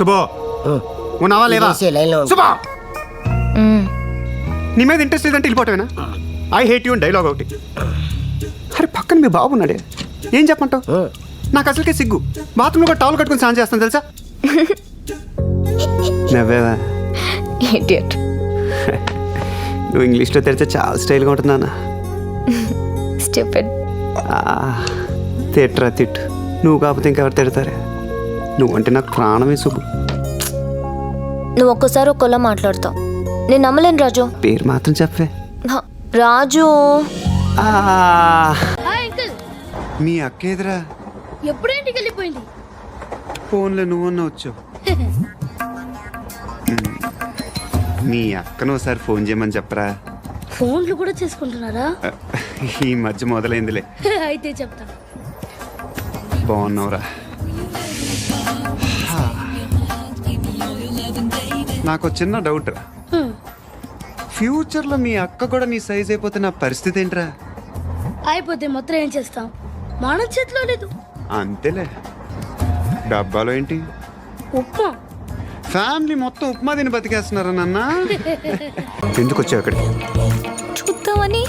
శుభో ఉన్నావా లేదా? శుభో నీ మీద ఇంట్రెస్ట్ లేదంటే వెళ్ళిపోవటమేనా? ఐ హేట్ యూ డైలాగ్ ఒకటి. అరే పక్కన మీ బాబు ఉన్నాడే, ఏం చెప్పంటావు? నాకు అసలుకే సిగ్గు. బాత్రూంలో కూడా టవల్ కట్టుకుని స్నానం చేస్తాను తెలుసా? నవ్వేవా? నువ్వు ఇంగ్లీష్లో తెరిస్తే చాలా స్టైల్గా ఉంటుంది నాన్న. తిట్టరా తిట్టు, నువ్వు కాకపోతే ఇంకెవరు తిడతారే? నువ్వంటే నాకు ప్రాణమే శుభు. నువ్వు ఒక్కసారి ఒక్కలా మాట్లాడతావు, నేను నమ్మలేను రాజు. పేరు మాత్రం చెప్పే. రాజు మీ అక్క ఎదురా ఎప్పుడేంటికి వెళ్ళిపోయింది? ఫోన్లో నువ్వన్నా వచ్చావు. మీ అక్కను ఒకసారి ఫోన్ చేయమని చెప్పరా. ఫోన్లు కూడా చేసుకుంటున్నారా? ఈ మధ్య మొదలైందిలే. అయితే చెప్తా. బాగున్నావురా? నాకు చిన్న డౌట్ రా, ఫ్యూచర్లో మీ అక్క కూడా నీ సైజ్ అయిపోతే నా పరిస్థితి ఏంట్రా? అయిపోతే మొత్తం ఏం చేస్తాం? మన చేతిలో లేదు. అంతేలే. డబ్బాలో ఏంటి? ఉప్మా. ఫ్యామిలీ మొత్తం ఉప్మా తిని బతికేస్తున్నారా నాన్న? ఎందుకు వచ్చావు అక్కడికి? చూద్దామని.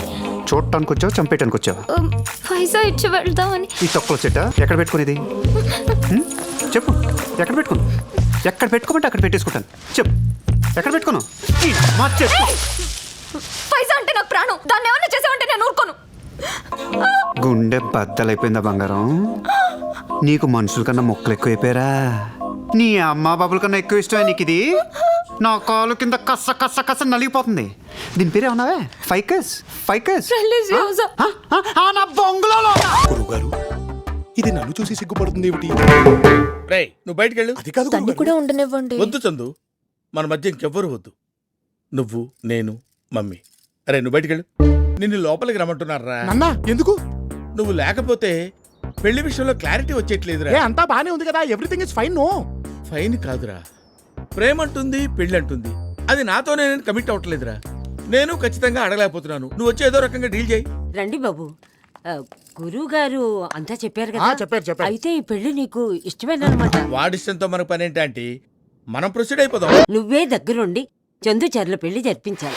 చూడటానికి వచ్చావు, చంపేయటానికి వచ్చావు? పైసా ఇచ్చి వెళ్దామని. ఈ తొక్కలో చెట్ట ఎక్కడ పెట్టుకునేది చెప్పు. ఎక్కడ పెట్టుకున్నావు? ఎక్కడ పెట్టుకోమంటే అక్కడ పెట్టేసుకుంటాను. చెప్పు ఎక్కడ పెట్టుకున్నావు? పైసా అంటే నాకు ప్రాణం, దాన్ని ఏమన్నా చేసావంటే నేను ఊరుకోను. గుండె బద్దలైపోయిందా బంగారం? నీకు మనుషుల కన్నా మొక్కలు ఎక్కువైపోయారా? నీ అమ్మ బాబుల కన్నా ఎక్కువ ఇష్టమే నీకు ఇది? నా కాలు కింద కస్స కస్స కస్స నలిగిపోతుంది. దీని పేరు ఏమన్నావే? ఫైకస్. ఫైకస్ నా బొంగులో. గురుగారు, ఇది నన్ను చూసి సిగ్గుపడుతుంది ఏమిటి? రేయ్, నువ్వు బయటికి వెళ్ళు. అది కాదు తన్ని కూడా ఉండనివ్వండి. వద్దు చందు, మన మధ్య ఇంకెవ్వరు వద్దు. నువ్వు, నేను, మమ్మీ. అరే నువ్వు బయటికి వెళ్ళు. నిన్ను లోపలికి రమ్మంటున్నారా? నన్నా ఎందుకు? నువ్వు లేకపోతే పెళ్లి విషయంలో క్లారిటీ వచ్చేట్లేదురా. అంతా బానే ఉంది కదా, everything is fine. No fine కాదురా, ప్రేమ అంటుంది, పెళ్లి అంటుంది. అది నాతోనే నేను కమిట్ అవ్వట్లేదురా. నేను ఖచ్చితంగా అడగలేకపోతున్నాను. నువ్వు వచ్చి ఏదో రకంగా డీల్ చేయి. రండి బాబు. గురువు గారు అంతా చెప్పారు కదా? చెప్పారు. అయితే ఈ పెళ్లి నీకు ఇష్టమేనమాట. వాడిష్టంతో మనకు పని ఏంటంటే మనం ప్రొసీడ్ అయిపోదాం. నువ్వే దగ్గరుండి చందు చర్ల పెళ్లి జరిపించాలి.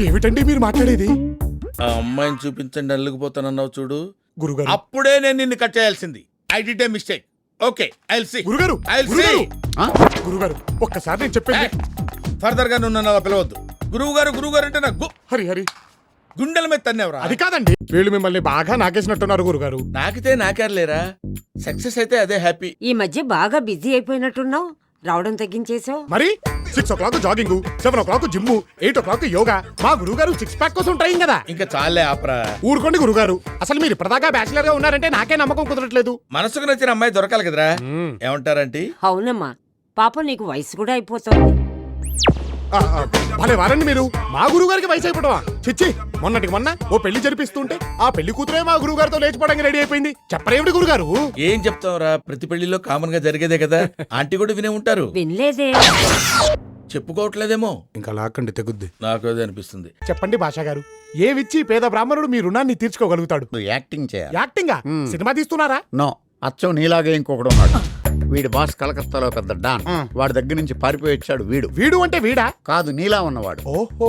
ఏమిటండి మీరు మాట్లాడేది? ఆ అమ్మాయిని చూపించండి అల్లుకుపోతానన్నావు చూడు, గురుగారు అప్పుడే నేను నిన్ను కట్ చేయాల్సింది. I did a mistake. Okay, I will see. గురుగారు గురుగారు ఒక్కసారి నేను చెప్పేది. ఫర్దర్ గా నువ్వు నన్ను అలా పిలవద్దు. గురువు గారు అంటే నాకు హరి గుండెల మీద తన్నేవరా? అది కాదండి, వీళ్ళు మిమ్మల్ని బాగా నాకేసినట్టున్నారు గురుగారు. నాకితే నాకేర్లేరా, సక్సెస్ అయితే అదే హ్యాపీ. ఈ మధ్య బాగా బిజీ అయిపోయినట్టున్నావు, రావడం తగ్గించేసావు. మరి 6 o'clock jogging, 7 o'clock gym, 8 o'clock yoga. మా గురుగారు 6 pack కోసం ట్రైన్ కదా. ఇంకా చాలే ఆపరా. ఊరుకోండి గురుగారు, అసలు మీరు ఇప్పటిదాకా బ్యాచిలర్ గా ఉన్నారంటే నాకే నమ్మకం కుదరట్లేదు. మనసుకు నచ్చిన అమ్మాయి దొరకాలి కదరా. ఏమంటారంటే? అవునమ్మా, పాపం నీకు వయసు కూడా అయిపోతుంది. భలే వారండి మీరు. మా గురువు గారికి వయసు అయిపోవడమా? చిచ్చి, మొన్నటికి మొన్న ఓ పెళ్లి జరిపిస్తుంటే ఆ పెళ్లి కూతురే మా గురువు గారితో లేచిపోవడానికి రెడీ అయిపోయింది. చెప్పరేమిటి గురుగారు? ఏం చెప్తావురా, ప్రతి పెళ్లిలో కామన్ గా జరిగేదే కదా. ఆంటీ కూడా వినే ఉంటారు. వినలేదే, చెప్పుకోవట్లేదేమో. ఇంకా లాక్కండి తెగుద్ది. నాకు అదే అనిపిస్తుంది. చెప్పండి భాషా గారు, ఏమిచ్చి పేద బ్రాహ్మణుడు మీ రుణాన్ని తీర్చుకోగలుగుతాడు? నువ్వు యాక్టింగ్ చేయాలి. యాక్టింగా? సినిమా తీస్తున్నారా? నో, అచ్చం నీలాగే ఇంకొకడు ఉన్నాడు. వీడి బాస్ కలకత్తాలో పెద్ద డాన్. వాడి దగ్గర నుంచి పారిపోయి వచ్చాడు వీడు. వీడు అంటే వీడా? కాదు, నీలా ఉన్నవాడు.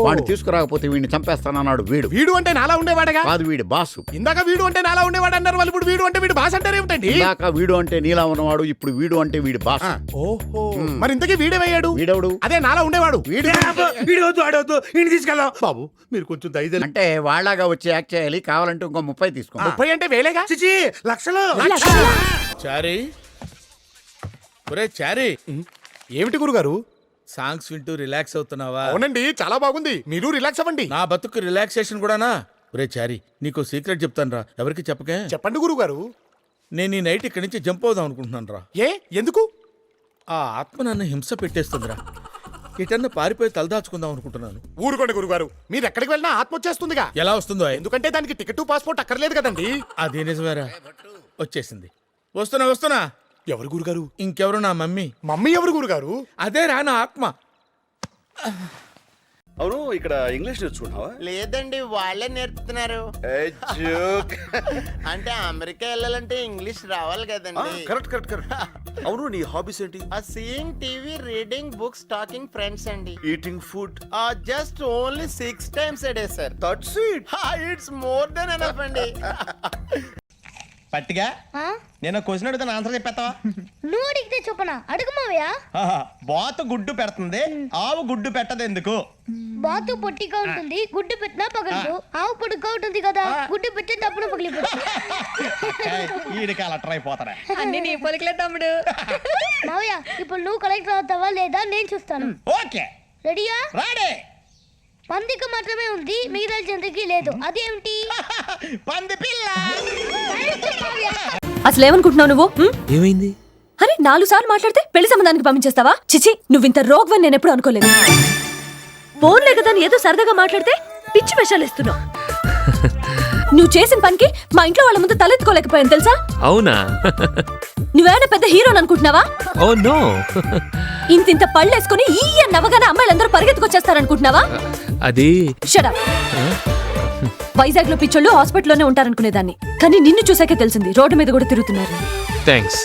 వాడిని తీసుకురాకపోతే వీడిని చంపేస్తానన్నాడు వీడు. వీడు అంటే నాలా ఉండేవాడగా? కాదు, వీడి బాసు. ఇందాక వీడు అంటే నాలా ఉండేవాడు అన్నారు వాళ్ళు, ఇప్పుడు వీడు అంటే వీడు బాస్ అంటారు ఏమిటండి? ఇందాక వీడు అంటే నీలా ఉన్నవాడు, ఇప్పుడు వీడు అంటే వీడి బాస్. ఓహో, మరి ఇంతకీ వీడేమయ్యాడు? వీడెవడు? అదే నాలా ఉండేవాడు. వీడు తీసుకెళ్ళాం బాబు మీరు కొంచెం దయచేసి. అంటే వాళ్ళగా వచ్చి యాక్ట్ చేయాలి. కావాలంటే ఇంకో 30 తీసుకో. 30 అంటే వేలేగా? లక్షలు. చారీ, ఒరే చారీ, ఏమిటి గురుగారు? సాంగ్స్ వింటూ రిలాక్స్ అవుతున్నావా? అవునండి, చాలా బాగుంది. మీరు రిలాక్స్ అవ్వండి. నా బతుకు రిలాక్సేషన్ కూడానా? ఒరే చారీ, నీకు సీక్రెట్ చెప్తాను రా, ఎవరికి చెప్పకే. చెప్పండి గురుగారు. నేను ఈ నైట్ ఇక్కడి నుంచి జంప్ అవుదాం అనుకుంటున్నాను రా. ఎందుకు? ఆ ఆత్మ నన్ను హింస పెట్టేస్తుందిరా. ఎటన్నా పారిపోయి తలదాచుకుందాం అనుకుంటున్నాను. ఊరుకోండి గురుగారు, మీరు ఎక్కడికి వెళ్ళినా ఆత్మ వచ్చేస్తుందిగా. ఎలా వస్తుందో? ఎందుకంటే దానికి టికెట్ పాస్పోర్ట్ అక్కర్లేదు కదండి. అదే నిజమేరా, వచ్చేసింది. వస్తున్నా. ఎవరు గురుగారు? ఇంకెవరు, నా మమ్మీ. మమ్మీ ఎవరు గురుగారు? అదే రా, నా ఆత్మ. అవును ఇక్కడ ఇంగ్లీష్ నేర్చుకుంటున్నావా? లేదండి, వాళ్ళే నేర్పుతున్నారు. అంటే అమెరికా వెళ్ళాలంటే ఇంగ్లీష్ రావాలి కదండి. Correct correct correct. అవును నీ హాబీస్ ఏంటి? Seeing TV, reading books, talking friends అండి. Eating food. Just only 6 times a day, sir. That's it. It's more than enough అండి. పట్టిగా నేను క్వశ్చన్ అడుగుతాను, ఆన్సర్ చెప్పేస్తావా? నువ్వు అడిగితే చెప్పనా? అడుగు మావయ్య. బాతు గుడ్డు పెడుతుంది, ఆవు గుడ్డు పెట్టదు ఎందుకు? బాతు పొట్టిగా ఉంటుంది, గుడ్డు పెట్టినా పగలదు. ఆవు పొడుగ్గా ఉంటుంది కదా, గుడ్డు పెట్టేటప్పుడు పగిలిపోతుంది. ఈడికి అలా ట్రై పోతారా? అన్ని నీ పొలికలే తమ్ముడు. మావయ్య, ఇప్పుడు నువ్వు కలెక్టర్ అవుతావా లేదా నేను చూస్తాను. ఓకే రెడీయా? రాడే. పందికి మాత్రమే ఉంది, మిగతా జంతువుకి లేదు. అదేమిటి? పంది పిల్ల. అసలు ఏమనుకుంటున్నావు నువ్వు? ఏమైంది? అరే 4 సార్లు మాట్లాడితే పెళ్లి సంబంధానికి పంపించేస్తావా? చిచి, నువ్వు ఇంత రోగ్వని నేను ఎప్పుడు అనుకోలేదు. ఫోన్లే కదా అని ఏదో సరదాగా మాట్లాడితే పిచ్చి వేషాలు ఇస్తున్నావు. నువ్వు చేసిన పనికి మా ఇంట్లో వాళ్ళ ముందు తలెత్తుకోలేకపోయాను తెలుసా? అవునా? నువ్వేమైనా పెద్ద హీరోని అనుకుంటున్నావా? Oh no. ఇంతింత పళ్ళేసుకుని ఈ నవ్వగానే అమ్మాయిలందరూ పరిగెత్తుకొచ్చేస్తారనుకుంటున్నావా? అది షట్ అప్. వైజాగ్ లో పిచ్చోళ్ళు హాస్పిటల్లోనే ఉంటారనుకునేదాన్ని, కానీ నిన్ను చూసాకే తెలిసింది రోడ్డు మీద కూడా తిరుగుతున్నారు. థ్యాంక్స్.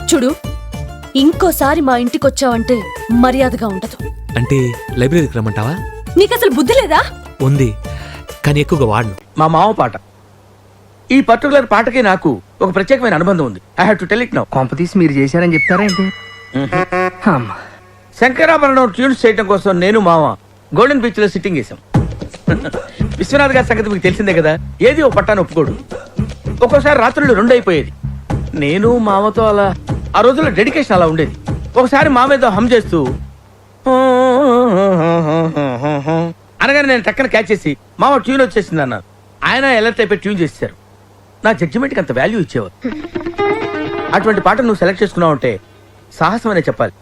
చూడు, ఇంకోసారి మా ఇంటికి వచ్చావంటే మర్యాదగా ఉండదు. అంటే లైబ్రరీకి రమ్మంటావా? నీకు అసలు బుద్ధి లేదా? ఉంది, కానీ ఎక్కువగా వాడను. మా మామ పాట. ఈ పర్టికులర్ పాటకి నాకు ఒక ప్రత్యేకమైన అనుబంధం ఉంది. I have to tell it now. కాంపిటీస్ మీరు చేశారని చెప్తారా ఏంటి? శంకరాభరణం ట్యూన్స్ చేయడం కోసం నేను మామ గోల్డెన్ బీచ్ లో సిట్టింగ్ చేశాం. విశ్వనాథ్ గారి సంగతి మీకు తెలిసిందే కదా, ఏది ఓ పట్టాను ఒప్పుకోడు. ఒక్కోసారి రాత్రులు 2 అయిపోయేది. నేను మామతో అలా ఆ రోజుల్లో డెడికేషన్ అలా ఉండేది. ఒకసారి మామేదో హమ్ చేస్తూ అనగానే నేను టక్కన క్యాచ్ చేసి మామ ట్యూన్ వచ్చేసింది అన్నారు. ఆయన ఎలర్ట్ అయిపోయి ట్యూన్ చేశారు. నా జడ్జిమెంట్కి అంత వాల్యూ ఇచ్చేవారు. అటువంటి పాట నువ్వు సెలెక్ట్ చేసుకున్నావు అంటే సాహసం అనే చెప్పాలి.